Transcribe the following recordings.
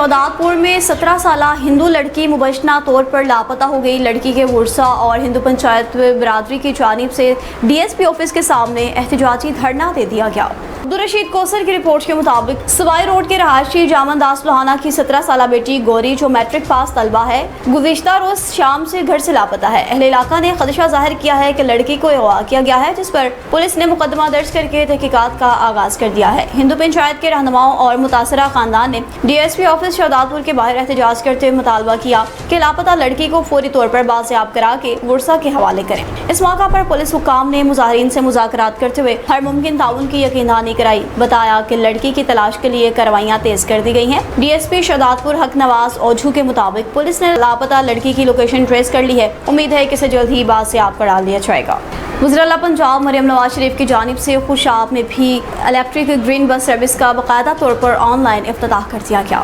شہدادپور میں 17 سالہ ہندو لڑکی مبینہ طور پر لاپتہ ہو گئی۔ لڑکی کے ورثاء اور ہندو پنچایت برادری کی جانب سے ڈی ایس پی آفس کے سامنے احتجاجی دھرنا دے دیا گیا۔ عبدالرشید کوثر کی رپورٹ کے مطابق سوائی روڈ کے رہائشی جامن داس لوہانہ کی 17 سالہ بیٹی گوری، جو میٹرک پاس طالبہ ہے، گزشتہ روز شام سے گھر سے لاپتہ ہے۔ اہل علاقہ نے خدشہ ظاہر کیا ہے کہ لڑکی کو اغوا کیا گیا ہے، جس پر پولیس نے مقدمہ درج کر کے تحقیقات کا آغاز کر دیا ہے۔ ہندو پنچایت کے رہنماؤں اور متاثرہ خاندان نے ڈی ایس پی آفس شہدادپور کے باہر احتجاج کرتے ہوئے مطالبہ کیا کہ لاپتہ لڑکی کو فوری طور پر بازیاب کرا کے ورثاء کے حوالے کریں۔ اس موقع پر پولیس حکام نے مظاہرین سے مذاکرات کرتے ہوئے ہر ممکن تعاون کی یقین دہانی کرائی۔ بتایا کہ لڑکی کی تلاش کے لیے کارروائیاں تیز کر دی گئی ہیں۔ ڈی ایس پی شہدادپور حق نواز اوجھو کے مطابق پولیس نے لاپتہ لڑکی کی لوکیشن ٹریس کر لی ہے۔ امید ہے کہ اسے جلد ہی بازیاب کرا لیا جائے گا۔ وزراء پنجاب مریم نواز شریف کی جانب سے خوشاب میں بھی الیکٹرک گرین بس سروس کا باقاعدہ طور پر آن لائن افتتاح کر دیا گیا۔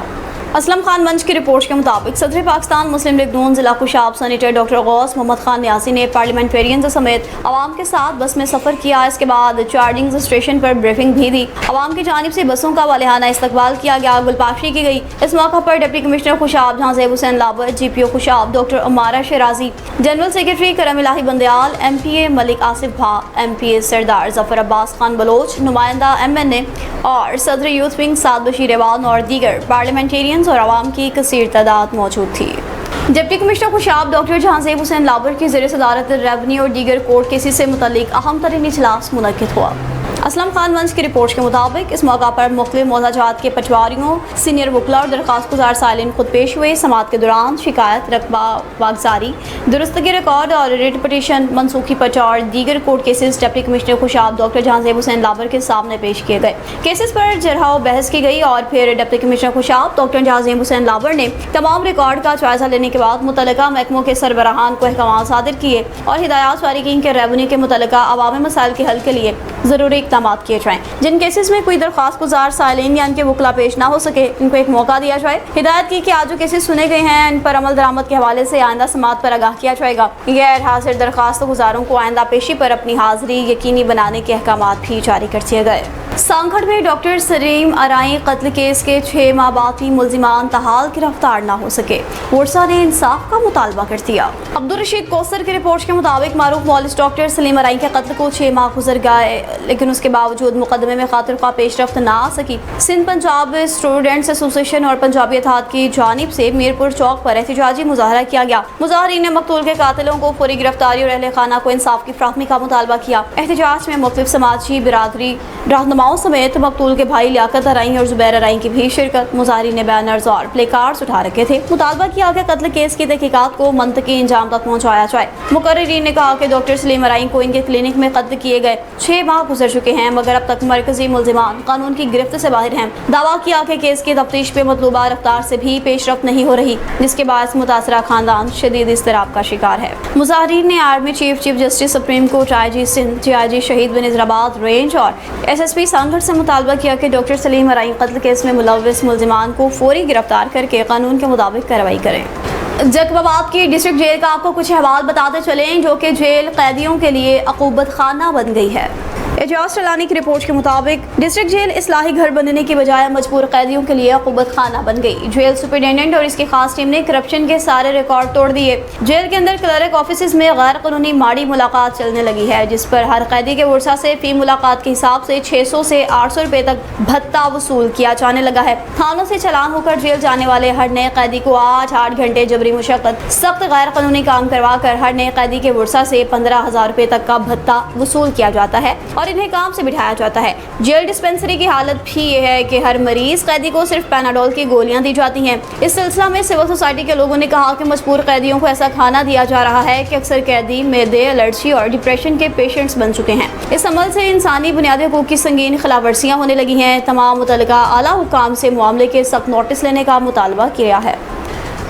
اسلم خان منچ کی رپورٹ کے مطابق صدر پاکستان مسلم لیگ نون ضلع خوشاب سینیٹر ڈاکٹر غوث محمد خان نیازی نے پارلیمنٹیرینز سمیت عوام کے ساتھ بس میں سفر کیا۔ اس کے بعد چارجنگ اسٹیشن پر بریفنگ بھی دی۔ عوام کی جانب سے بسوں کا والہانہ استقبال کیا گیا، گلپاشی کی گئی۔ اس موقع پر ڈپٹی کمشنر خوشاب جہاں زیب Hussain Labar, G P O Khushab doctor Amara Shirazi, general secretary Karam Elahi Bandial, M P A Malik Asif Bha, M P A Sardar Zafar Abbas Khan Baloch, نمائندہ ایم این اے اور صدر یوتھ ونگ سعد بشیر ایوان اور دیگر پارلیمنٹیرینز اور عوام کی کثیر تعداد موجود تھی۔ ڈپٹی کمشنر خوشاب ڈاکٹر جہاں زیب حسین لابر کی زیر صدارت ریونیو اور دیگر کورٹ کیسز سے متعلق اہم ترین اجلاس منعقد ہوا۔ اسلم خان منچ کی رپورٹ کے مطابق اس موقع پر مختلف موضوعات کے پٹواریوں، سینئر وکلا اور درخواست گزار سائلین خود پیش ہوئے۔ سماعت کے دوران شکایت، رقبہ واگزاری، درستگی ریکارڈ اور ریٹ پٹیشن، منسوخی پرچہ اور دیگر court cases deputy commissioner Khushab doctor جہاں زیب حسین لابر کے سامنے پیش کیے گئے۔ کیسز پر جرح و بحث کی گئی اور پھر ڈپٹی کمشنر خوشاب ڈاکٹر جہاں زیب حسین لابر نے تمام ریکارڈ کا جائزہ لینے کے بعد متعلقہ محکموں کے سربراہان کو احکامات صادر کیے اور ہدایات جاری کی کہ ریونیو کے متعلقہ عوامی مسائل کے حل کے لیے ضروری اقدامات کیے جائیں۔ جن کیسز میں کوئی درخواست گزار سائلین یا ان کے وکلا پیش نہ ہو سکے، ان کو ایک موقع دیا جائے۔ ہدایت کی کہ آج جو کیسز سنے گئے ہیں ان پر عمل درآمد کے حوالے سے آئندہ سماعت پر آگاہ کیا جائے گا۔ غیر حاضر درخواست گزاروں کو آئندہ پیشی پر اپنی حاضری یقینی بنانے کے احکامات بھی جاری کر دیے گئے۔ سانکھڑ میں ڈاکٹر سلیم ارائیں قتل کیس کے 6 ماہ بعد بھی ملزمان تاحال گرفتار نہ ہو سکے، ورثاء نے انصاف کا مطالبہ کر دیا۔ عبدالرشید کوثر کی رپورٹ کے مطابق معروف مولس ڈاکٹر سلیم ارائیں کے قتل کو 6 ماہ گزر گئے، لیکن اس کے باوجود مقدمے میں خاطر خواہ پیش رفت نہ آ سکی۔ سندھ پنجاب اسٹوڈنٹس ایسوسی ایشن اور پنجابی اتحاد کی جانب سے میرپور چوک پر احتجاجی مظاہرہ کیا گیا۔ مظاہرین نے مقتول کے قاتلوں کو فوری گرفتاری اور اہل خانہ کو انصاف کی فراہمی کا مطالبہ کیا۔ احتجاج میں مختلف سماجی برادری رہنماؤں سمیت مقتول کے بھائی لیاقت ارائیں اور زبیر ارائیں کی بھی شرکت۔ مظاہرین نے بینرز اور پلے کارڈز اٹھا رکھے تھے۔ مطالبہ کیا کہ قتل کیس کی تحقیقات کو منطقی انجام تک پہنچایا جائے۔ مقررین نے کہا کہ ڈاکٹر سلیم ارائیں کو ان کے کلینک میں قتل کیے گئے 6 ماہ گزر چکے ہیں، مگر اب تک مرکزی ملزمان قانون کی گرفت سے باہر ہیں۔ دعویٰ کیا کہ کیس کی تفتیش پہ مطلوبہ رفتار سے بھی پیش رفت نہیں ہو رہی، جس کے باعث متاثرہ خاندان شدید اضطراب کا شکار ہے۔ مظاہرین نے army chief justice supreme court I G Sindh, جی آئی جی شہید بنظیر آباد رینج اور ایس ایس پی سانکھڑ سے مطالبہ کیا کہ ڈاکٹر سلیم ارائیں قتل کیس میں ملوث ملزمان کو فوری گرفتار کر کے قانون کے مطابق کارروائی کریں۔ جیکب آباد کی ڈسٹرکٹ جیل کا آپ کو کچھ احوال بتاتے چلیں، جو کہ جیل قیدیوں کے لیے عقوبت خانہ بن گئی ہے۔ اعجاز چلانی کی رپورٹ کے مطابق ڈسٹرکٹ جیل اصلاحی گھر بننے کی بجائے مجبور قیدیوں کے لیے عقوبت خانہ بن گئی۔ جیل سپرنٹینڈنٹ اور اس کی خاص ٹیم نے کرپشن کے سارے ریکارڈ توڑ دیے۔ جیل کے اندر کلرک آفیسز میں غیر قانونی ماڑی ملاقات چلنے لگی ہے، جس پر ہر قیدی کے ورثاء سے فی ملاقات کے حساب سے 600 سے 800 روپے تک بھتہ وصول کیا جانے لگا ہے۔ تھانوں سے چالان ہو کر جیل جانے والے ہر نئے قیدی کو 8 گھنٹے جبری مشقت، سخت غیر قانونی کام کروا کر ہر نئے قیدی کے ورثاء سے 15,000 روپے تک کا بھتہ وصول کیا جاتا ہے اور انہیں کام سے بٹھایا جاتا ہے۔ جیل ڈسپنسری کی حالت بھی یہ ہے کہ ہر مریض قیدی کو صرف پیناڈول کی گولیاں دی جاتی ہیں۔ اس سلسلہ میں سول سوسائٹی کے لوگوں نے کہا کہ مجبور قیدیوں کو ایسا کھانا دیا جا رہا ہے کہ اکثر قیدی معدے، الرجی اور ڈپریشن کے پیشنٹس بن چکے ہیں۔ اس عمل سے انسانی بنیادی حقوق کی سنگین خلاف ورزیاں ہونے لگی ہیں۔ تمام متعلقہ اعلیٰ حکام سے معاملے کے سخت نوٹس لینے کا مطالبہ کیا ہے۔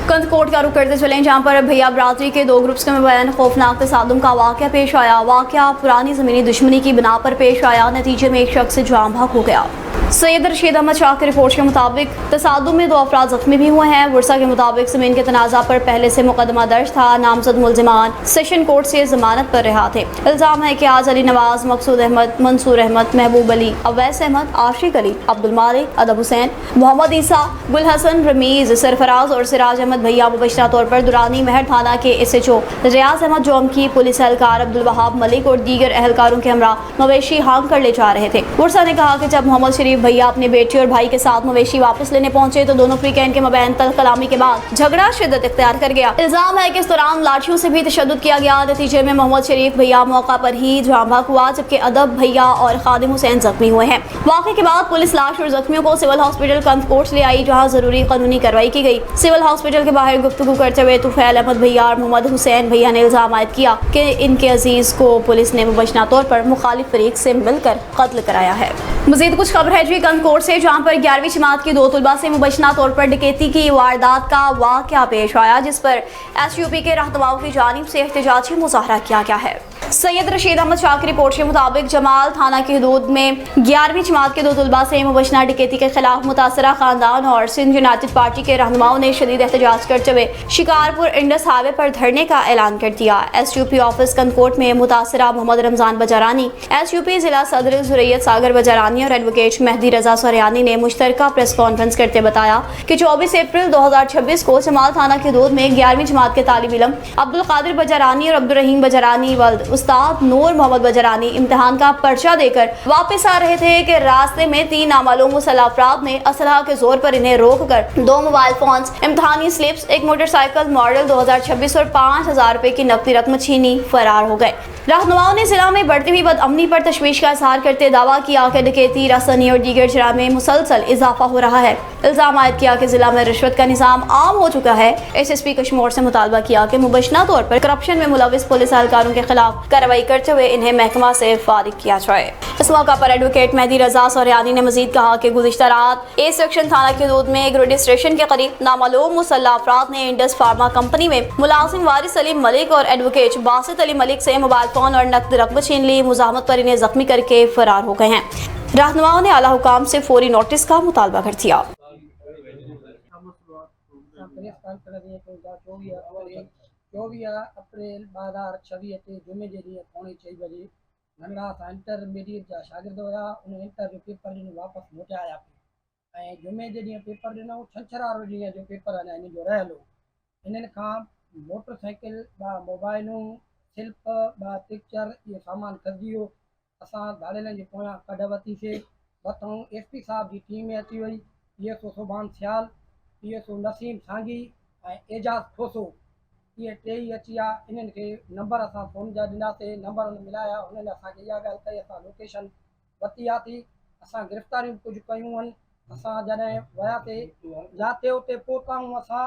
کندکوٹ کا رخ کرتے چلیں، جہاں پر بھیا برادری کے 2 گروپس کے مابین خوفناک تصادم کا واقعہ پیش آیا۔ واقعہ پرانی زمینی دشمنی کی بنا پر پیش آیا، نتیجے میں ایک شخص جاں بحق ہو گیا۔ सैयद रशीद अहमद शाह की रिपोर्ट के मुताबिक तसादुम में 2 अफराद जख्मी भी हुए हैं। वर्षा के मुताबिक ज़मीन के तनाज़ा पर पहले से मुकदमा दर्ज था। नामजद मुलजिमान सेशन कोर्ट से जमानत पर रिहा थे। इल्ज़ाम है कि आज अली नवाज, मकसूद अहमद, मंसूर अहमद, महबूब अली, अवैस अहमद, आशिक अली, अब्दुल मालिक, अदब हुसैन, मोहम्मद ईसा, गुल हसन, रमीज़, सरफराज और सिराज अहमद भैया मुबशरा तौर पर दुरानी महर थाना के SHO रियाज अहमद जोम की पुलिस एहलकार अब्दुल वहाब मलिक और दीगर एहलकारों के हमरा मवेशी हांग कर ले जा रहे थे। वर्षा ने कहा कि जब मोहम्मद शरीफ भैया अपने बेटे और भाई के साथ मवेशी वापस लेने पहुंचे तो दोनों फ्रीकैन के मबैन तल्ख कलामी के बाद झगड़ा शिद्दत इख्तियार कर गया। इल्जाम है कि इस दौरान लाठियों से भी तशद्दुद किया गया। नतीजे में मोहम्मद शरीफ भैया मौका पर ही जान बहक हुआ, जबकि अदब भैया और खादिम हुसैन जख्मी हुए हैं। वाक़े के बाद पुलिस लाश और जख्मियों को सिविल हॉस्पिटल कंदकोट ले आई, जहाँ जरूरी कानूनी कार्रवाई की गई। सिविल हॉस्पिटल के बाहर गुफ्तगू करते हुए तुफैल अहमद भैया और मोहम्मद हुसैन भैया ने इल्जाम आयद किया कि इनके अजीज को पुलिस ने मुबशना तौर पर मुखालिफ फरीक से मिलकर कत्ल कराया है। मजीद कुछ खबर है जी कंदकोट से, जहाँ पर 11वीं जमात की 2 तुलबा से मुबशना तौर पर डकैती की वारदात का वाक़या पेश आया, जिस पर SUP के रहनुमाओं की जानिब से एहतजाजी मुजाहरा किया गया है। सैयद रशीद अहमद शाह की रिपोर्ट के मुताबिक जमाल थाना की हदूद में 11वीं जमात के 2 तुलबा से मुबशना डकैती के खिलाफ मुतासरा खानदान और सिंध यूनाइटेड पार्टी के रहनुमाओं ने शदीद एहतजाज करते हुए शिकारपुर इंडस हाईवे पर धरने का ऐलान कर दिया। SUP ऑफिस कंदकोट में मुतासरा मोहम्मद रमजान बजारानी, SUP जिला सदर जुरैयत सागर बजारानी और एडवोकेट मेहदी रजा सोरियानी ने मुश्तरका प्रेस कॉन्फ्रेंस करते बताया कि 24 अप्रैल 2026 को जमाल थाना की हदूद में 11वीं जमात के तालिब इल्म अब्दुल कादिर बजारानी और अब्दुल रहीम बजारानी वल्द उस्ताद नूर मोहम्मद बजारानी इम्तिहान का पर्चा देकर वापस आ रहे थे कि रास्ते में 3 नामालूम मुसल्लह अफराद ने असलहा के जोर पर इन्हें रोककर 2 मोबाइल फोन्स, इम्तिहानी स्लिप्स, एक मोटरसाइकिल मॉडल 2026 और 5000 रुपए की नकदी रकम छीनी फरार हो गए। रहनुमाओं ने जिला में बढ़ती हुई बदअमनी पर तशवीश का इजहार करते दावा किया कि डकैती, रसनी और दीगर जुर्म में मुसलसल इजाफा हो रहा है। इल्जाम आयद किया कि जिला में रिश्वत का निज़ाम आम हो चुका है। SSP कश्मीर से मुतालबा किया कि मुबशना तौर पर करप्शन में मुलविस पुलिस एहलकारों के खिलाफ कार्रवाई करते हुए इन्हें महकमा से फारिग किया जाए। इस मौका पर एडवोकेट मेहदी रजा सोरियानी ने मजीद कहा कि गुज़िश्ता रात A सेक्शन थाना की हदूद में एक रेडियो स्टेशन के करीब नामालूम मुसल्लह अफराद ने इंडस फार्मा कंपनी में मुलाजिम वारिस अली मलिक और एडवोकेट बासित अली मलिक से मोबाइल फोन और नकद रकम छीन ली। मुजाहमत पर इन्हें जख्मी करके फरार हो गए हैं। रहनुमाओं ने आला हुकाम से फौरी नोटिस का मुतालबा कर दिया। अप्रैल 2026 ते जुमे जे ॾींहुं 6:45 बजे नंढा सां इंटरमीडिएट जा शागिर्द हुआ, उन इंटर जो पेपर ॾिनो वापसि मोटिया आया पिया ऐं जुमे जे ॾींहुं पेपर ॾिनो, छंछरु वारो ॾींहुं जो पेपर अञा हिन जो रहियल हो। हिननि खां मोटरसाइकिल, 2 मोबाइलूं, स्लिप, 2 पिक्चर, इहो सामान खसिजी वियो। असां धाड़ेलनि जे पोयां कढ वरितीसीं। मथां SP साहब जी टीम अची वई, PSO सुभान सियाल, PSO नसीम सांगी ऐं एजाज़ ठोसो, इहे 3 ई अची विया। इन्हनि खे नंबर असां फ़ोन जा ॾिनासीं, नंबर मिलाया, उन्हनि असांखे इहा ॻाल्हि कई, असां लोकेशन वरिती आहे थी, असां गिरफ़्तारियूं कुझु कयूं आहिनि। असां जॾहिं वियासीं जाते उते पहुताऊं, असां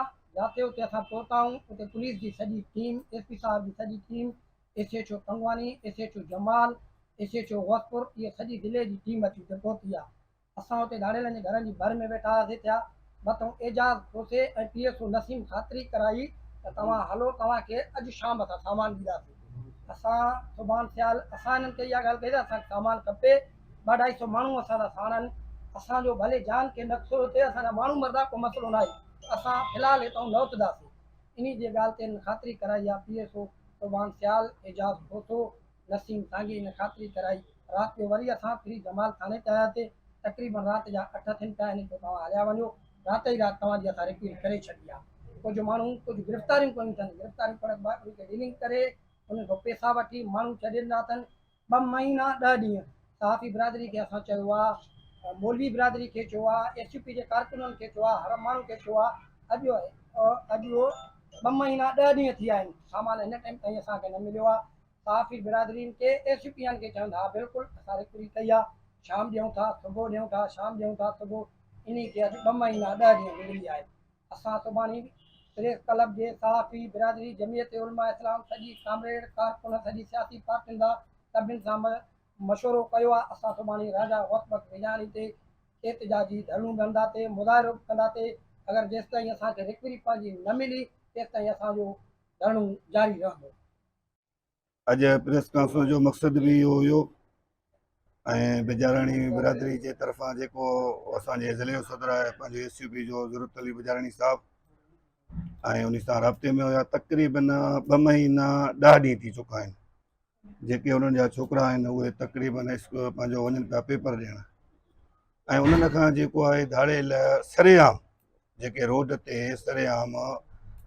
पहुताऊं, उते पुलिस जी सॼी टीम, SP साहब जी सॼी टीम, SHO तंगवानी, SHO जमाल, SHO वसपुर, इहे सॼी ज़िले जी टीम अची उते पहुती आहे। असां उते धाड़ेलनि जे घरनि जी भर में वेठा हुआसीं थिया। मथां एजाज़ ठोसे ऐं PSO नसीम ख़ातिरी कराई त तव्हां हलो, तव्हांखे अॼु शाम असां सामान ॾींदासीं। असां सुभान सियाल, असां हिननि खे इहा ॻाल्हि कई त असांखे सामान खपे, 200-250 माण्हू असां सां साणनि, असांजो भले जान खे नक़्सो थिए, असांजा माण्हू मरदा, को मसइलो न आहे, असां फ़िलहालु हितां न उथंदासीं। इन जी ॻाल्हि ते ख़ातिरी कराई आहे। PSO सुभान सियाल, एजाज़ ठोसो, नसीम सांगी इन ख़ातिरी कराई। राति जो वरी असां फ्री जमाल थाने ते आयासीं। तक़रीबन राति जा 8 थियनि पिया, हिन खे तव्हां हलिया वञो, राति ई राति तव्हांजी असां रिक्वेस्ट करे छॾी आहे। कुझु माण्हू कुझु गिरफ़्तारियूं कयूं अथनि, गिरफ़्तारियूं करण बाद उनखे डीलिंग करे उन खां पैसा वठी माण्हू छॾे ॾिना अथनि। 2 महीना 10 ॾींहं सहाफ़ी बिरादरी खे असां चयो आहे, मौलवी बिरादरी खे चयो आहे, SUP जे कारकुननि खे चयो आहे, हर माण्हू खे चयो आहे। अॼु 2 महीना 10 ॾींहं थी विया आहिनि, सामान हिन टाइम ताईं असांखे न मिलियो आहे। सहाफ़ी बिरादरीनि खे SUP खे चवंदा, हा बिल्कुलु असां रिकवरी कई आहे, शाम ॾियूं था, सुबुह ॾियूं था, शाम ॾियूं था, सुबुह, इन खे अॼु 2 महीना 10 ॾींहं मिली आहे। असां सुभाणे प्रेस क्लब जे सहाफ़ी बिरादरी, जमियत उलमा इस्लाम, सॼी कामरेड कारकुन, सॼी सियासी पार्टियुनि सां सभिनि सां मशवरो कयो आहे। असां सुभाणे राजा वसबक विजाणी ते एहतिजाजी धरणियूं कंदासीं, मुज़ाहिरो कंदासीं। अगरि जेसिताईं असांखे रिकवरी पंहिंजी न मिली तेसिताईं असांजो धरणो जारी रहंदो। अॼु प्रेस कॉन्फ्रेंस जो मक़सदु बि इहो हुयो ऐं बिजाराणी बिरादरी जे तरफ़ां जेको असांजे ज़िले जो सदर आहे पंहिंजे SUB जो ज़रूरत अली बिजाराणी साहब ऐं उन सां राब्ते में हुया। तक़रीबन 2 महीना 10 ॾींहं थी चुका आहिनि जेके उन्हनि जा छोकिरा आहिनि उहे तक़रीबन पंहिंजो वञनि पिया पेपर ॾियणु ऐं उन्हनि खां जेको आहे धाड़ेल सरेआम जेके रोड ते सरेआम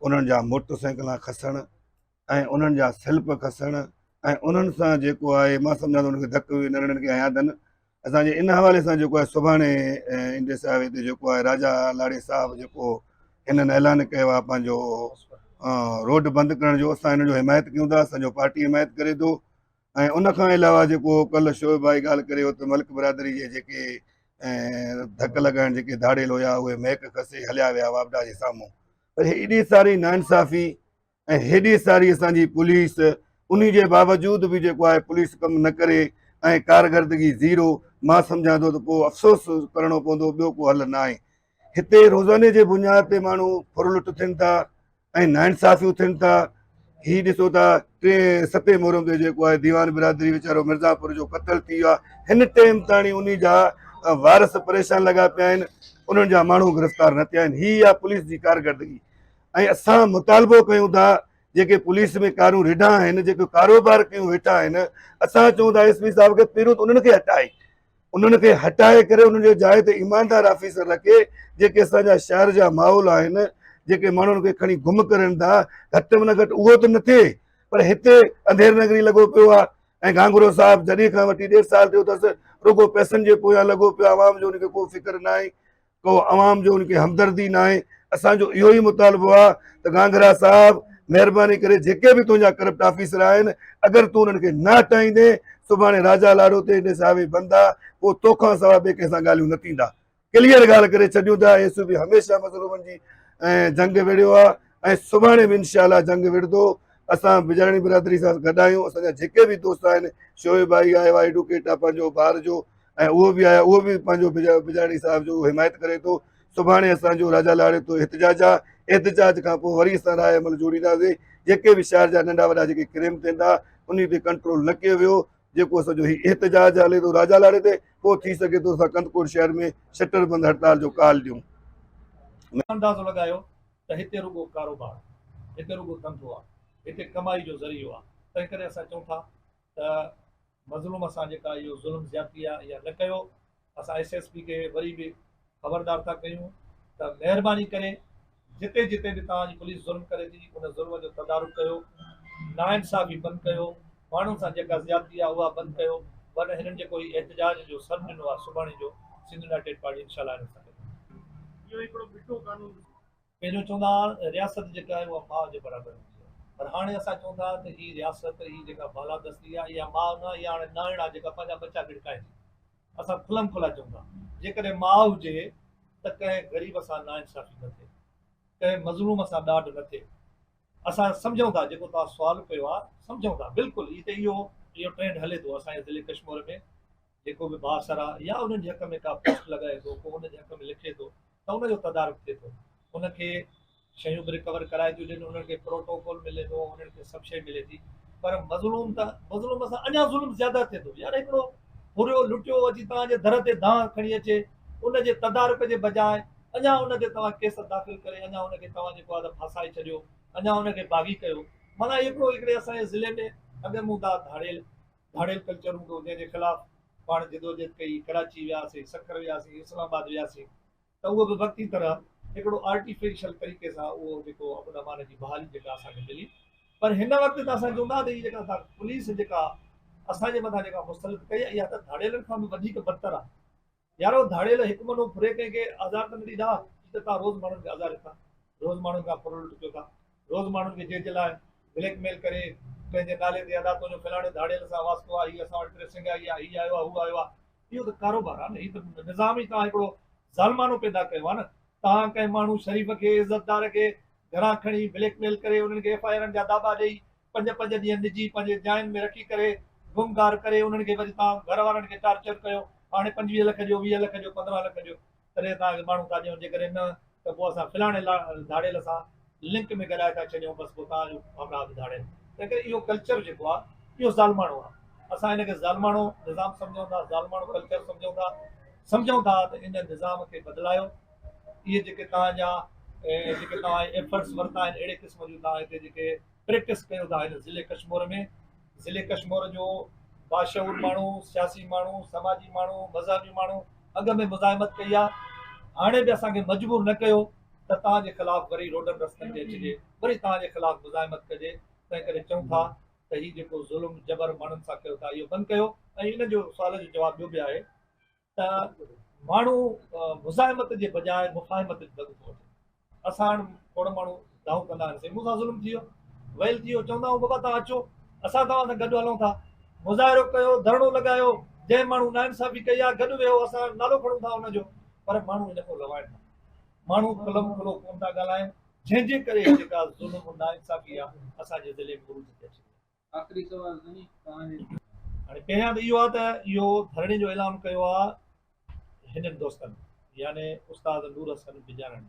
उन्हनि जा मोटरसाइकिलां खसणु ऐं उन्हनि जा सेल्फ खसणु ऐं उन्हनि सां जेको आहे मां सम्झां थो उनखे धक बि नंढड़नि खे हयां अथनि। असांजे इन हवाले सां जेको आहे सुभाणे इंडिया साहिब हिते जेको आहे राजा लाड़े साहब जेको हिननि ऐलान कयो आहे पंहिंजो रोड बंदि करण जो, असां हिन जो हिमायत कयूं था, असांजो पार्टी हिमायत करे थो। ऐं उन खां अलावा जेको कल्ह शोएब भाई ॻाल्हि करे त मलिक बिरादरी जे जेके धक लॻाइण जेके धाड़ेल हुया उहे महक खसे हलिया विया वापडा जे साम्हूं। पर हेॾी सारी नाइंसाफ़ी ऐं हेॾी सारी असांजी पुलिस उन जे बावजूद बि जेको आहे पुलिस कमु न करे ऐं कारकर्दगी ज़ीरो। मां सम्झां थो त पोइ अफ़सोस करिणो पवंदो, ॿियो को हल न आहे। हिते रोज़ाने जे बुनियाद ते माण्हू फुरलुट थियनि था ऐं नाइंसाफ़ियूं थियनि था। हीउ ॾिसो था 7 मुहर्रम ते जेको आहे दीवान बिरादरी वीचारो मिर्ज़ापुर जो क़त्ल थी वियो आहे। हिन टाइम ताणी उन जा वारस परेशान लॻा पिया आहिनि, उन्हनि जा माण्हू गिरफ़्तार न थिया आहिनि। हीअ आहे पुलिस जी कारकर्दगी। ऐं असां मुतालबो कयूं था जेके पुलिस में कारूं रिढा आहिनि, जेके कारोबार कयूं वेठा आहिनि, असां चऊं था SP साहिब खे पहिरियों त उन्हनि खे हटाए, उन्हनि खे हटाए करे उन्हनि जे जाइ ते ईमानदार ऑफिसर रखे। जेके असांजा शहर जा माहौल आहिनि, जेके माण्हुनि खे खणी गुम करनि था, घटि में न घटि उहो त न थिए। पर हिते अंधेर नगरी लॻो पियो आहे ऐं गांगुरो साहिब जॾहिं खां वठी 1.5 साल थियो अथसि रुगो पैसनि जे पोयां लॻो पियो आहे। आवाम जो उनखे को फ़िक्र न आहे, को आवाम जो उनखे हमदर्दी न आहे। असांजो इहो ई मुतालबो आहे त गांगरा साहिब महिरबानी करे जेके बि तुंहिंजा करप्ट ऑफिसर आहिनि, अगरि तूं उन्हनि खे न हटाईंदे सुभाणे राजा लाड़ो ते हेॾे साहिब बंदि आहे, पोइ तोखां सवाइ ॿिए कंहिंसां ॻाल्हियूं न थींदा। क्लियर ॻाल्हि करे छॾियूं था। SUB हमेशह मज़लूमनि जी जंग विड़ियो आहे ऐं सुभाणे बि इंशाअल्लाह जंग विड़दो। असां बिजाराणी बिरादरी सां गॾु आहियूं। असांजा जेके बि दोस्त आहिनि, शोएब भाई आयो आहे, एडवोकेट आहे पंहिंजो ॿार जो, ऐं उहो बि आया, उहो बि पंहिंजो बिजाराणी साहिब जो हिमायत करे थो। सुभाणे असांजो राजा लाड़े तो एहतजाज आहे। एहतजाज खां पोइ वरी असां राय अमल जोड़ींदासीं। जेके बि शहर जा नंढा वॾा जेके क्रेम थियनि था उन ते कंट्रोल न कयो वियो। जेको असांजो हीउ एहतजाज हले थो राजा लाड़े ते, पोइ थी सघे थो असां कंदकोट शहर में शटर बंदि हड़ताल जो काल ॾियूं। अंदाज़ो लगायो त हिते रुगो कारोबार, हिते रुगो धंधो आहे, हिते कमाई जो ज़रियो आहे। तंहिं करे असां चऊं था त मज़लूम सां जेका इहो ज़ुल्म ज़्यादती आहे इहा न कयो। असां SSP खे वरी बि ख़बरदार था कयूं त महिरबानी करे जिते जिते बि तव्हांजी पुलिस ज़ुल्म करे थी उन ज़ुल्म जो तदारुक कयो, नाइंसाफ़ी बंदि कयो, माण्हुनि सां जेका ज़्यादती आहे उहा बंदि कयो। वरना हिननि जेको एहतजाज जो सर ॾिनो आहे सुभाणे जो सिंध यूनाइटेड पार्टी इंशाअल्लाह हिन सां इहो हिकिड़ो मिठो कानून पहिरियों चवंदा हुआ रियासत जेका आहे उहा माउ जे बराबरि हूंदी आहे, पर हाणे असां चऊं था त हीअ रियासत, हीअ जेका बालादस्ती आहे इहा माउ न, इहा हाणे नाइण आहे जेका पंहिंजा बच्चा गिड़काए थी। असां खुलम खुला चऊं था जेकॾहिं माउ हुजे त कंहिं ग़रीब सां नाइंसाफ़ी न थिए, कंहिं मज़लूम सां ॾाढ न थिए। असां सम्झूं था जेको तव्हां सुवालु कयो आहे, सम्झूं था बिल्कुलु इहो ट्रेंड हले थो असांजे ज़िले कश्मीर में। जेको बि बासर आहे या उन्हनि जे हक़ में का पोस्ट लॻाए थो, को उनजे हक़ में लिखे थो त उनजो तदारुक थिए थो, उनखे शयूं बि रिकवर कराए थियूं ॾियनि, उन्हनि खे प्रोटोकॉल मिले थो, उन्हनि खे सभु शइ मिले थी। पर मज़लूम सां अञा ज़ुल्म ज़्यादा थिए थो। यार हिकिड़ो हुरियो लुटियो अची तव्हांजे दर ते दांह खणी अचे, उनजे तदारुक जे बजाए अञा उनते तव्हां केस दाख़िल करे अञा उनखे तव्हां जेको आहे फासाए छॾियो, अञा उनखे बाग़ी कयो। माना हिकिड़े असांजे ज़िले में अॻे मूं था धाड़ेल कल्चर हूंदो जंहिंजे ख़िलाफ़ पाण जिदोजहद कई, कराची वियासीं, सखर वियासीं, इस्लामाबाद वियासीं, त उहो बि वक़्ती तरह हिकिड़ो आर्टिफिशियल तरीक़े सां उहो जेको अमन अमान जी बहाली जेका असांखे मिली। पर हिन वक़्तु त असां चवंदा त हीअ जेका पुलिस जेका असांजे मथां जेका मुस्तलिद कई आहे इहा त धाड़ेलनि खां बि वधीक बदतर आहे। यारो धाड़ेल हिकु महीनो फुरे कंहिंखे आज़ादु त न ॾींदा, त तव्हां रोज़ माण्हुनि खे आज़ादु था, रोज़ माण्हुनि खां फुरल लुटियो था, रोज़ माण्हुनि खे जंहिंजे लाइ ब्लैकमेल करे पंहिंजे नाले ते अदा तुंहिंजो फलाणे धाड़ेल सां वास्तो आहे, हीअ असां वटि ड्रेसिंग आई आहे, हीअ आयो आहे, हू आयो आहे। इहो त कारोबार आहे न, हीअ त निज़ाम ई तव्हां हिकिड़ो ज़ालमानो पैदा कयो आहे न। तव्हां कंहिं माण्हू शरीफ़ खे, इज़तदार खे घरां खणी ब्लैकमेल करे उन्हनि खे FIR जा दावा ॾेई 5-5 ॾींहं निजी पंहिंजे जायुनि में रखी करे गुमगार करे उन्हनि खे वरी तव्हां घर वारनि खे टार्चर कयो। हाणे 25 लख जो, 20 लख जो, 15 लख जो, तॾहिं तव्हांखे माण्हू था ॾियूं। जेकॾहिं न त पोइ असां फलाणे धाड़ेल सां लिंक में ॻाल्हाए था छॾियूं, बसि पोइ तव्हांजो अपराध धाड़ेल। तंहिं करे इहो कल्चर जेको आहे इहो ज़ालमाणो आहे। असां हिनखे ज़ालमाणो निज़ाम सम्झूं था, ज़ालमाणो कल्चर सम्झूं था त इन निज़ाम खे बदिलायो। इहे जेके तव्हांजा जेके तव्हां एफर्ट्स वरिता आहिनि, अहिड़े क़िस्म जूं तव्हां हिते जेके प्रैक्टिस कयो था हिन ज़िले कश्मीर में, ज़िले कश्मीर जो बाशऊर माण्हू, सियासी माण्हू, समाजी माण्हू, मज़हबी माण्हू अॻ में मुज़ाहिमत कई आहे, हाणे बि असांखे मजबूर न कयो त तव्हांजे ख़िलाफ़ु वरी रोडनि रस्तनि ते अचिजे, वरी तव्हांजे ख़िलाफ़ु मुज़ाहिमत कजे। तंहिं करे चऊं था त हीउ जेको ज़ुल्म जबर माण्हुनि सां कयो था इहो बंदि कयो। ऐं इन जो सुवाल जो जवाबु ॿियो बि आहे त माण्हू मुज़ाहिमत जे बजाए मुफ़ाहिमत जो दॻ थो वठे। असां हाणे खोड़ माण्हू दाऊ कंदा आहिनि, मूंसां ज़ुल्म थी वियो, वैल थी वियो, चवंदा आहियूं बाबा तव्हां अचो, असां तव्हां सां गॾु हलूं था, मुज़ाहिरो कयो, धरणो लॻायो, जंहिं माण्हू नाइंसाफ़ी कई आहे गॾु वेहो, असां नालो खणूं था हुनजो, पर माण्हू इन खां लवाइनि था, माण्हू कलम खुलो कोन था ॻाल्हाइनि, जंहिंजे करे जेका ज़ुल्म नाइंसाफ़ी आहे असांजे ज़िले में उरूज ते अची वई। आख़िरी सवाल साईं तव्हांजे हाणे पहिरियां त इहो आहे त इहो धरणे जो ऐलान कयो आहे हिननि दोस्तनि, यानी उस्ताद नूर हसन बिजारणी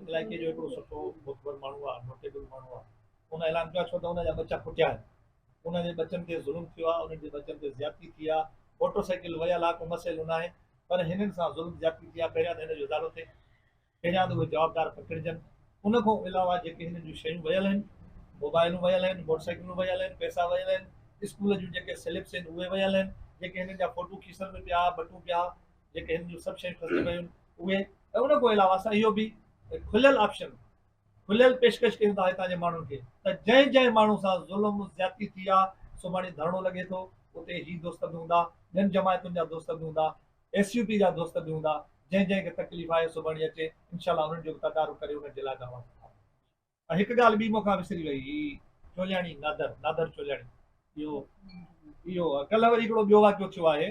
इलाइक़े जो हिकिड़ो सुठो मुख़बर माण्हू आहे, नोटेबल माण्हू आहे। उन ऐलान कयो छो त हुनजा बच्चा फुटिया आहिनि, उनजे बच्चनि ते ज़ुल्म थियो आहे, उन्हनि जे बच्चनि ते ज़्यादती थी आहे, मोटरसाइकिल वयल आहे, को मसइलो न आहे, पर हिननि सां ज़ुल्म ज़्यादती थी आहे। पहिरियां त हिन जो इज़ालो थिए, पहिरियां त उहे जवाबदार पकड़जनि। उन खां अलावा जेके हिननि जूं शयूं वयल आहिनि, मोबाइलूं वयल आहिनि, मोटरसाइकिलूं वयल आहिनि, पैसा वयल आहिनि, स्कूल जूं जेके स्लिप्स आहिनि उहे वयल आहिनि, जेके हिननि जा फ़ोटू खीसनि में पिया, बटूं पिया, जेके हिन जूं सभु शयूं फसी पियूं आहिनि उहे। ऐं उन खां अलावा असां इहो बि खुलियल ऑप्शन, खुलियल पेशकश कयूं था हितां जे माण्हुनि खे त जंहिं जंहिं माण्हू सां ज़ुल्म ज़्यादती थी आहे, सुभाणे धरणो लॻे थो, उते ही दोस्त बि हूंदा, ॿियनि जमायतुनि जा दोस्त बि हूंदा, SUP जा दोस्त बि हूंदा, जंहिं जंहिंखे तकलीफ़ आहे सुभाणे अचे, इनशाला उन्हनि जो तदारु करे उन्हनि जे लाइ दवा। ऐं हिकु ॻाल्हि ॿी मूंखां विसरी वई, चोलियाणी नादर चोलियाणी, इहो कल्ह वरी हिकिड़ो ॿियो वाक़ियो थियो आहे,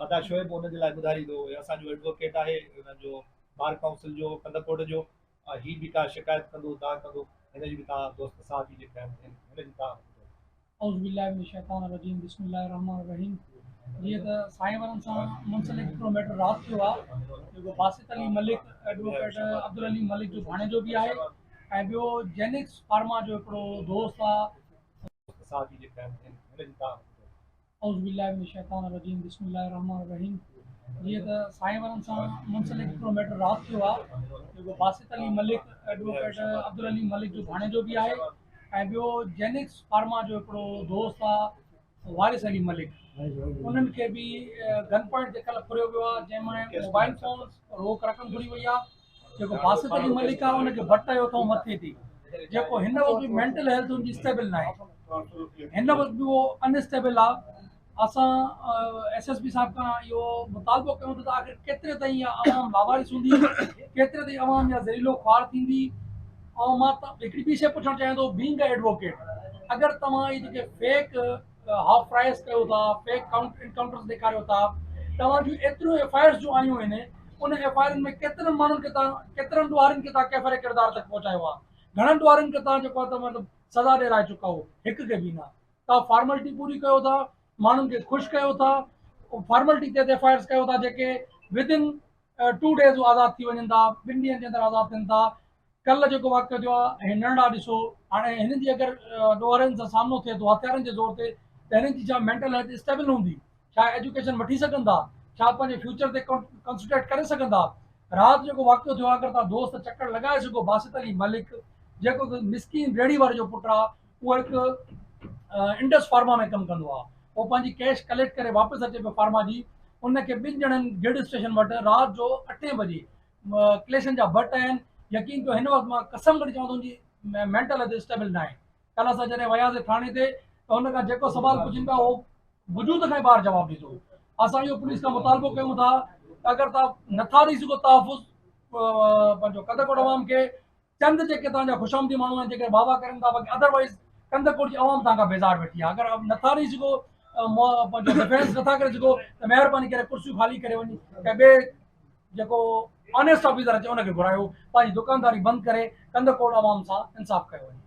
अदा शोएब हुनजे लाइ ॿुधाईंदो, असांजो एडवोकेट आहे हुनजो बार काउंसिल जो कंदकोट जो, ही बि का शिकायत कंदो तव्हां कंदो, हिनजी बि तव्हां दोस्त साहब जेके आहिनि हिनजी तव्हां औज़ बिल्लाहि मिनश शैतानिर रजीम, बिस्मिल्लाहिर रहमानिर रहीम। जीअं त साईं वारनि सां मुंसलिक हिकिड़ो मैटर राति थियो आहे, जेको बासित अली मलिक एडवोकेट अब्दुल अली मलिक जो भाणे जो बि आहे, ऐं ॿियो जेनिक्स फार्मा जो हिकिड़ो दोस्त आहे साहब जेके आहिनि हिनजी तव्हां औज़ बिल्लाहि मिनश शैतानिर रजीम, बिस्मिल्लाहिर रहमानिर रहीम। जीअं त साईं वारनि सां मुंसलिक हिकिड़ो मैटर राति थियो आहे, जेको बासित अली मलिक एडवोकेट अब्दुल अली मलिक जो भाणे जो बि आहे, ऐं ॿियो जेनिक्स फार्मा जो हिकिड़ो दोस्त आहे वारिस अली मलिक, उन्हनि खे बि गन पॉइंट ते कल्ह फुरियो वियो आहे, जंहिंमें मोबाइल फ़ोन रोक रक़म घुरी वई आहे। जेको बासित अली मलिक आहे उनखे बट जो अथऊं मथे ते, जेको हिन वक़्तु बि मेंटल हेल्थ उनजी स्टेबल न आहे, हिन वक़्तु बि उहो अनस्टेबल आहे। असां SSP साहिब खां इहो मुतालबो कयूं त आख़िर केतिरे ताईं इहा आवाम लावारिस हूंदी, केतिरे ताईं आवाम जा ज़हरीलो ख़्वार थींदी। ऐं मां हिकिड़ी ॿी शइ पुछणु चाहियां थो, बीइंग अ एडवोकेट, अगरि तव्हां इहे जेके फेक हाफ प्राइस कयो था, फेक इनकाउंटर्स ॾेखारियो था, तव्हां जूं एतिरियूं FIRs जो आयूं आहिनि, उन FIR में केतिरनि माण्हुनि खे तव्हां, केतिरनि ॾुआरनि खे तव्हां कैफ़र किरदार तक पहुचायो आहे, घणनि ॾुआरनि खे तव्हां जेको आहे त मतिलबु सज़ा ॾिराए चुका हो, हिकु खे बि न। तव्हां फॉर्मेलिटी पूरी कयो था, माण्हुनि खे ख़ुशि कयो था, फॉर्मेलिटी ते FIRs कयो था जेके विदिन 2 days आज़ादु थी वञनि था, 2 ॾींहंनि जे अंदरि आज़ादु थियनि था। कल्ह जेको वाक़ियो थियो आहे, हे नंढा ॾिसो, हाणे हिननि जी अगरि ॾुआरनि सां सामिनो थिए थो हथियारनि जे ज़ोर ते, त हिननि जी छा मेंटल हेल्थ स्टेबल हूंदी, छा एजुकेशन वठी सघंदा, छा पंहिंजे फ्यूचर ते कॉन्संट्रेट करे सघंदा। राति जेको वाक़ियो थियो आहे, अगरि तव्हां दोस्त चकर लॻाए सघो, बासित अली मलिक जेको मिसकीन रेड़ी वारे जो पुटु आहे, उहो हिकु इंडस फार्मा में कमु कंदो आहे, उहो पंहिंजी कैश कलेक्ट करे वापसि अचे पियो फार्मा जी, उनखे 2 ॼणनि गिड स्टेशन वटि राति जो 8 बजे क्लेशन जा बट आहिनि। यकीन कयो हिन वक़्तु मां कसम करे चवां थो उनजी मेंटल हेल्थ स्टेबल न आहे। कल्ह असां जॾहिं वियासीं थाणे ते, त हुन खां जेको सवाल पुछनि पिया उहो वजूद खां ॿाहिरि जवाबु ॾिजो। असां इहो पुलिस खां मुतालबो कयूं था, अगरि तव्हां नथा ॾेई सघो तहफ़ुज़ पंहिंजो कंदकोट अवाम खे, चंद जेके तव्हांजा ख़ुशामदी माण्हू आहिनि जेके वाह करनि था, बाक़ी अदरवाइज़ कंदकोट जी अवाम तव्हां खां बेज़ार वेठी आहे। अगरि नथा ॾेई सघो, पंहिंजो डिफेंस नथा करे सघो, त महिरबानी करे कुर्सियूं ख़ाली करे वञी कंहिं ॿिए जेको ऑनेस्ट ऑफिसर अचे उनखे घुरायो, पंहिंजी दुकानदारी बंदि करे कंदकोट अवाम सां इंसाफ़ कयो वञे।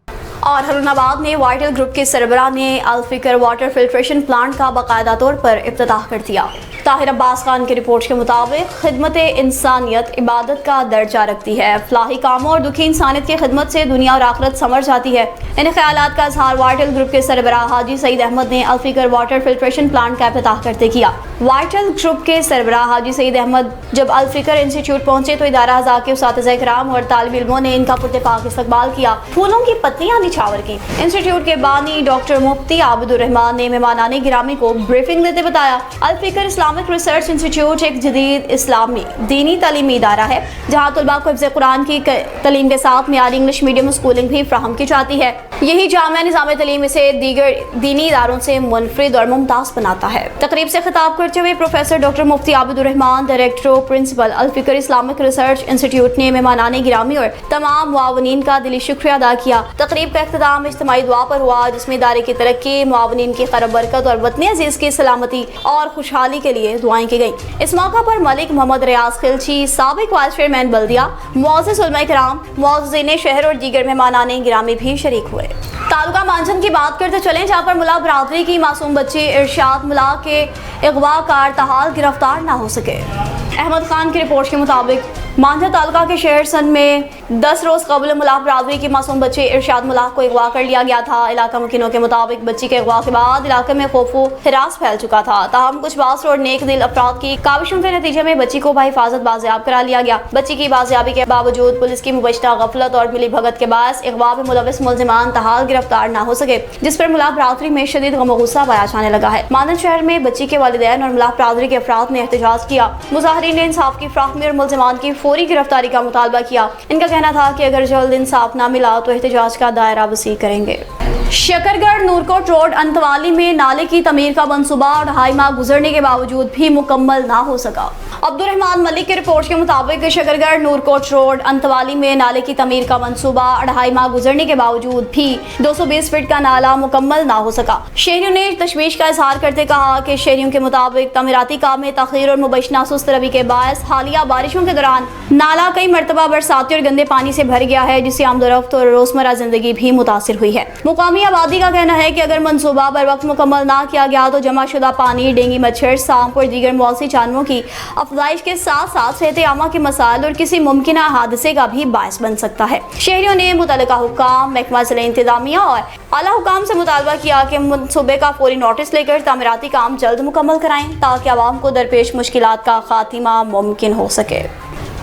اور ہارون آباد میں وائٹل گروپ کے سربراہ نے الفکر واٹر فلٹریشن پلانٹ کا باقاعدہ طور پر افتتاح کر دیا۔ طاہر عباس خان کی رپورٹ کے مطابق خدمت انسانیت عبادت کا درجہ رکھتی ہے۔ فلاحی کاموں اور دکھی انسانیت کی خدمت سے دنیا اور آخرت سنور جاتی ہے۔ ان خیالات کا اظہار وائٹل گروپ کے سربراہ حاجی سعید احمد نے الفکر واٹر فلٹریشن پلانٹ کا افتتاح کرتے کیا۔ وائٹل گروپ کے سربراہ حاجی سعید احمد جب الفکر انسٹیٹیوٹ پہنچے تو ادارہ اعضاء کے اساتذہ کرام اور طالب علموں نے ان کا پرتپاک استقبال کیا، پھولوں کی پتیاں نچھاور کی۔ انسٹیٹیوٹ کے بانی ڈاکٹر مفتی عابد الرحمان نے مہمانان گرامی کو بریفنگ دیتے بتایا، الفکر اسلامک ریسرچ انسٹیٹیوٹ ایک جدید اسلامی دینی تعلیمی ادارہ ہے جہاں طلباء کو حفظ قرآن کی تعلیم کے ساتھ معیاری انگلش میڈیم اسکولنگ بھی فراہم کی جاتی ہے۔ یہی جامعہ نظام تعلیم اسے دیگر دینی اداروں سے منفرد اور ممتاز بناتا ہے۔ تقریب سے خطاب کرتے ہوئے پروفیسر ڈاکٹر مفتی عابد الرحمان، ڈائریکٹر و پرنسپل الفکر اسلامک ریسرچ انسٹیٹیوٹ نے مہمانان گرامی اور تمام معاونین کا دلی شکریہ ادا کیا۔ تقریب کا اختتام اجتماعی دعا پر ہوا جس میں ادارے کی ترقی، معاونین کی خیر و برکت اور وطن عزیز کی سلامتی اور خوشحالی کے لیے دعائیں کی گئیں۔ اس موقع پر ملک محمد ریاض خلچی، سابق وائس چیئرمین بلدیہ، معزز علماء کرام، معززین شہر اور دیگر مہمانان گرامی بھی شریک ہوئے۔ تعلقہ مانجن کی بات کرتے چلیں جہاں پر ملا برادری کی معصوم بچی ارشاد ملا کے اغوا کار تاحال گرفتار نہ ہو سکے۔ احمد خان کی رپورٹ کے مطابق مانجھا تعلقہ کے شہر سندھ میں 10 روز قبل ملا برادری کی معصوم بچے ارشاد ملا کو اغوا کر لیا گیا تھا۔ علاقہ مکینوں کے مطابق بچی کے اغوا کے بعد علاقے میں خوف و ہراس پھیل چکا تھا، تاہم کچھ باصر اور نیک دل افراد کی کاوشوں کے نتیجے میں بچی کو بحفاظت بازیاب کرا لیا گیا۔ بچی کی بازیابی کے باوجود پولیس کی مبینہ غفلت اور ملی بھگت کے باعث اغوا میں ملوث ملزمان تاحال گرفتار نہ ہو سکے، جس پر ملا برادری میں شدید غم و غصہ پایا جانے لگا ہے۔ مانند شہر میں بچی کے والدین اور ملا برادری کے افراد نے احتجاج کیا۔ مظاہرین نے انصاف کی فراہمی اور ملزمان کی فوری گرفتاری کا مطالبہ کیا۔ ان کا کہنا تھا کہ اگر جلد انصاف نہ ملا تو احتجاج کا دائرہ وسیع کریں گے۔ شکرگڑھ نورکوٹ روڈ انتوالی میں نالے کی تعمیر کا منصوبہ 2.5 ماہ گزرنے کے باوجود بھی مکمل نہ ہو سکا۔ عبد الرحمان ملک کی رپورٹ کے مطابق شکرگڑھ نورکوٹ روڈ انتوالی میں نالے کی تعمیر کا منصوبہ 2.5 ماہ گزرنے کے باوجود بھی 220 فٹ کا نالہ مکمل نہ ہو سکا۔ شہریوں نے تشویش کا اظہار کرتے کہا کہ شہریوں کے مطابق تعمیراتی کام میں تاخیر اور مبینہ سست روی کے باعث حالیہ بارشوں کے دوران نالہ کئی مرتبہ برساتی اور گندے پانی سے بھر گیا ہے، جس سے آمد و رفت اور روزمرہ زندگی بھی متاثر ہوئی ہے۔ مقامی آبادی کا کہنا ہے کہ اگر منصوبہ بر وقت مکمل نہ کیا گیا تو جمع شدہ پانی ڈینگی مچھر، سانپ اور دیگر موثی جانوروں کی افزائش کے ساتھ ساتھ صحت عامہ کے مسائل اور کسی ممکنہ حادثے کا بھی باعث بن سکتا ہے۔ شہریوں نے متعلقہ حکام، محکمہ ضلع انتظامیہ اور اعلیٰ حکام سے مطالبہ کیا کہ منصوبے کا فوری نوٹس لے کر تعمیراتی کام جلد مکمل کرائیں تاکہ عوام کو درپیش مشکلات کا خاتمہ ممکن ہو سکے۔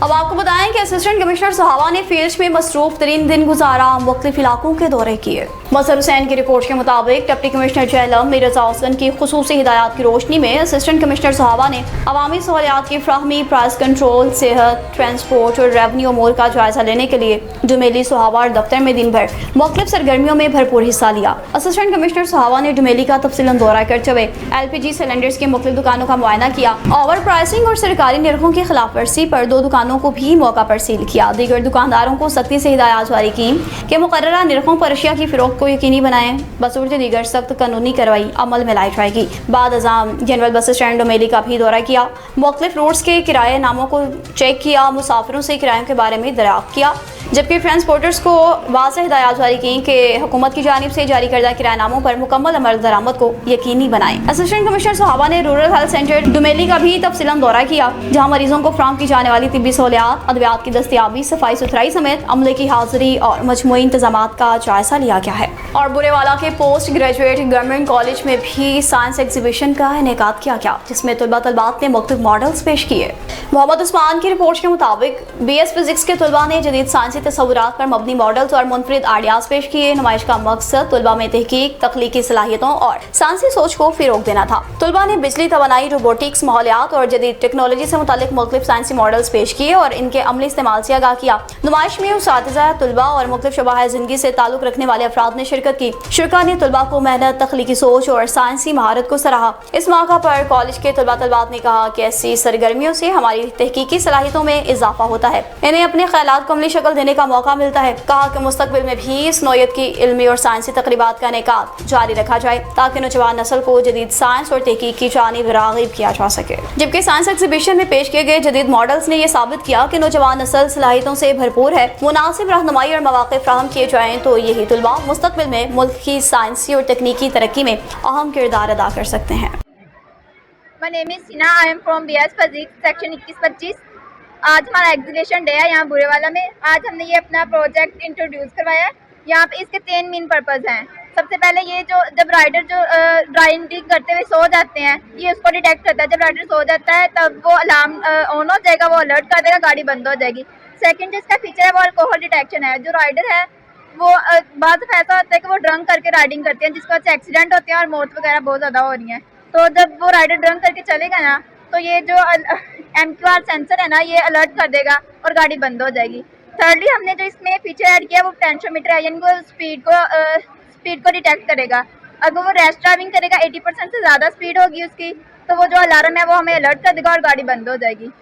اب آپ کو بتائیں کہ اسسٹنٹ کمشنر سہاوا نے فیلڈ میں مصروف ترین دن گزارا، مختلف علاقوں کے دورے کیے۔ مظہر حسین کی رپورٹ کے مطابق ڈپٹی کمشنر جہلم میرزا حسن کی خصوصی ہدایات کی روشنی میں اسسٹنٹ کمشنر سہاوا نے عوامی سہولیات کی فراہمی، پرائس کنٹرول، صحت، ٹرانسپورٹ اور ریونیو امور کا جائزہ لینے کے لیے ڈومیلی سہاوا دفتر میں دن بھر مختلف سرگرمیوں میں بھرپور حصہ لیا۔ اسسٹنٹ کمشنر سہاوا نے ڈومیلی کا تفصیلاً دورہ کرتے ہوئے LPG سلنڈرز کی مختلف دکانوں کا معائنہ کیا، اوور پرائسنگ اور سرکاری نرخوں کی خلاف ورزی پر 2 دکانوں کو بھی موقع پر سیل کیا۔ دیگر دکانداروں کو سختی سے ہدایات جاری کی کہ مقررہ نرخوں پر اشیاء کی فروخت کو یقینی بنائیں، بصورت دیگر سخت قانونی کارروائی عمل میں لائی جائے گی۔ بعد ازاں جنرل بس اسٹینڈ ڈومیلی کا بھی دورہ کیا، مختلف روٹس کے کرایہ ناموں کو چیک کیا، مسافروں سے کرایوں کے بارے میں دریافت کیا، جبکہ ٹرانسپورٹرز کو واضح ہدایات جاری کی کہ حکومت کی جانب سے جاری کردہ کرایہ ناموں پر مکمل عمل درآمد کو یقینی بنائیں۔ اسسٹنٹ کمشنر سہاوا نے رورل ہیلتھ سینٹر ڈومیلی کا بھی تفصیلاً دورہ کیا، جہاں مریضوں کو فراہم کی جانے والی طبی سہولیات، ادویات کی دستیابی، صفائی ستھرائی سمیت عملے کی حاضری اور مجموعی انتظامات کا جائزہ لیا گیا ہے۔ اور برے والا کے پوسٹ گریجویٹ گورنمنٹ کالج میں بھی سائنس ایگزیبیشن کا انعقاد کیا گیا، جس میں طلباء طالبات نے مختلف ماڈلز پیش کیے۔ محمد عثمان کی رپورٹ کے مطابق BS فزکس کے طلباء نے جدید سائنسی تصورات پر مبنی ماڈلز اور منفرد آئیڈیاز پیش کیے۔ نمائش کا مقصد طلباء میں تحقیق، تخلیقی صلاحیتوں اور سائنسی سوچ کو فروغ دینا تھا۔ طلباء نے بجلی، توانائی، روبوٹکس، ماحولیات اور جدید ٹیکنالوجی سے متعلق مختلف سائنسی ماڈلز پیش کیے اور ان کے عملی استعمال سے آگاہ کیا۔ نمائش میں اساتذہ، طلباء اور مختلف شعبہ زندگی سے تعلق رکھنے والے افراد نے شرکت کی۔ شرکاء نے طلباء کو محنت، تخلیقی سوچ اور سائنسی مہارت کو سراہا۔ اس موقع پر کالج کے طلباء طالبات نے کہا کہ ایسی سرگرمیوں سے ہماری تحقیقی صلاحیتوں میں اضافہ ہوتا ہے، انہیں اپنے خیالات کو عملی شکل دینے सीखने का मौका मिलता है। कहा कि मुस्तकबिल में भी इस नौयत की इल्मी और साइंसी तकरीबात का इनेकाद जारी रखा जाए ताकि नौजवान नस्ल को जदीद साइंस और तहकीक की जानिब राग़िब किया जा सके। जबकि साइंस एग्जीबिशन में पेश किए गए जदीद मॉडल्स ने यह साबित किया कि नौजवान नस्ल सलाहियतों से भरपूर है। मुनासिब रहनुमाई और मौक़े फराहम किए जाएँ तो यही तलबा मुस्तकबिल में मुल्क की साइंसी और तकनीकी तरक्की में अहम किरदार अदा कर सकते हैं। My name is Sina. I am from BS Physics section 21-25। आज हमारा एग्जीबिशन डे है यहाँ बुरेवाला में। आज हमने ये अपना प्रोजेक्ट इंट्रोड्यूस करवाया है। यहाँ पे इसके 3 मेन पर्पज़ हैं। सबसे पहले ये जो जब राइडर जो ड्राइविंग करते हुए सो जाते हैं, ये उसको डिटेक्ट करता है। जब राइडर सो जाता है तब वो अलार्म ऑन हो जाएगा, वो अलर्ट कर देगा, गाड़ी बंद हो जाएगी। सेकंड जो इसका फीचर है वो अल्कोहल डिटेक्शन है। जो राइडर है वो बाद में ऐसा होता है कि वो ड्रंक करके राइडिंग करते हैं, जिसकी वजह से एक्सीडेंट होते हैं और मौत वगैरह बहुत ज़्यादा हो रही हैं। तो जब वो राइडर ड्रंक करके चलेगा ना, तो ये जो MQR सेंसर है ना, ये अलर्ट कर देगा और गाड़ी बंद हो जाएगी। थर्डली हमने जो इसमें फीचर ऐड किया वो पोटेंशियोमीटर है, यानी वो स्पीड को डिटेक्ट करेगा। अगर वो रैश ड्राइविंग करेगा, 80% से ज़्यादा स्पीड होगी उसकी, तो वो जो अलार्म है वो हमें अलर्ट कर देगा और गाड़ी बंद हो जाएगी।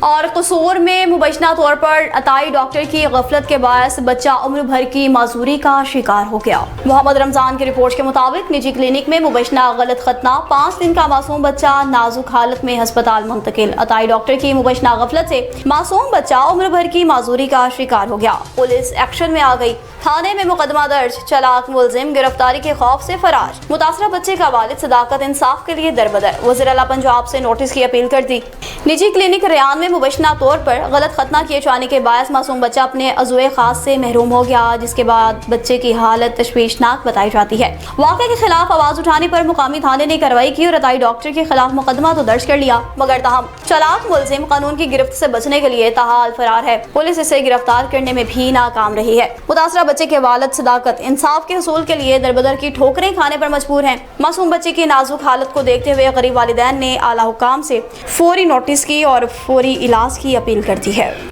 और कसूर में मुबैना तौर पर अताई डॉक्टर की गफलत के बायस बच्चा उम्र भर की माजूरी का शिकार हो गया। मोहम्मद रमजान की रिपोर्ट के मुताबिक निजी क्लिनिक में मुबैना गलत खतना 5 दिन का मासूम बच्चा नाजुक हालत में अस्पताल मुंतकिल। अताई डॉक्टर की मुबैना गफलत से मासूम बच्चा उम्र भर की माजूरी का शिकार हो गया। पुलिस एक्शन में आ गई। थाने में मुकदमा दर्ज। चलाक मुलजिम गिरफ्तारी के खौफ से फरार। मुतासरा बच्चे का वालिद सदाकत इंसाफ के लिए दरबदर। वज़ीर आला पंजाब से नोटिस की अपील कर दी। निजी क्लिनिक रियान में मुबैना तौर पर गलत खतना किए जाने के बायस मासूम बच्चा अपने अज़ुए खास से महरूम हो गया, जिसके बाद बच्चे की हालत तशवीशनाक बताई जाती है। वाक़े के खिलाफ आवाज उठाने पर मुकामी थाने ने कार्रवाई की और अताई डॉक्टर के खिलाफ मुकदमा तो दर्ज कर लिया, मगर ताहम चलाक मुलजिम कानून की गिरफ्त से बचने के लिए ताहाल फरार है। पुलिस इसे गिरफ्तार करने में भी नाकाम रही है। मुतासरा बच्चे के वालिद सदाकत इंसाफ के हसूल के लिए दरबदर की ठोकरें खाने पर मजबूर हैं। मासूम बच्चे की नाजुक हालत को देखते हुए गरीब वालिदैन ने आला हुकाम से फौरी नोटिस की और फौरी इलाज की अपील कर दी है।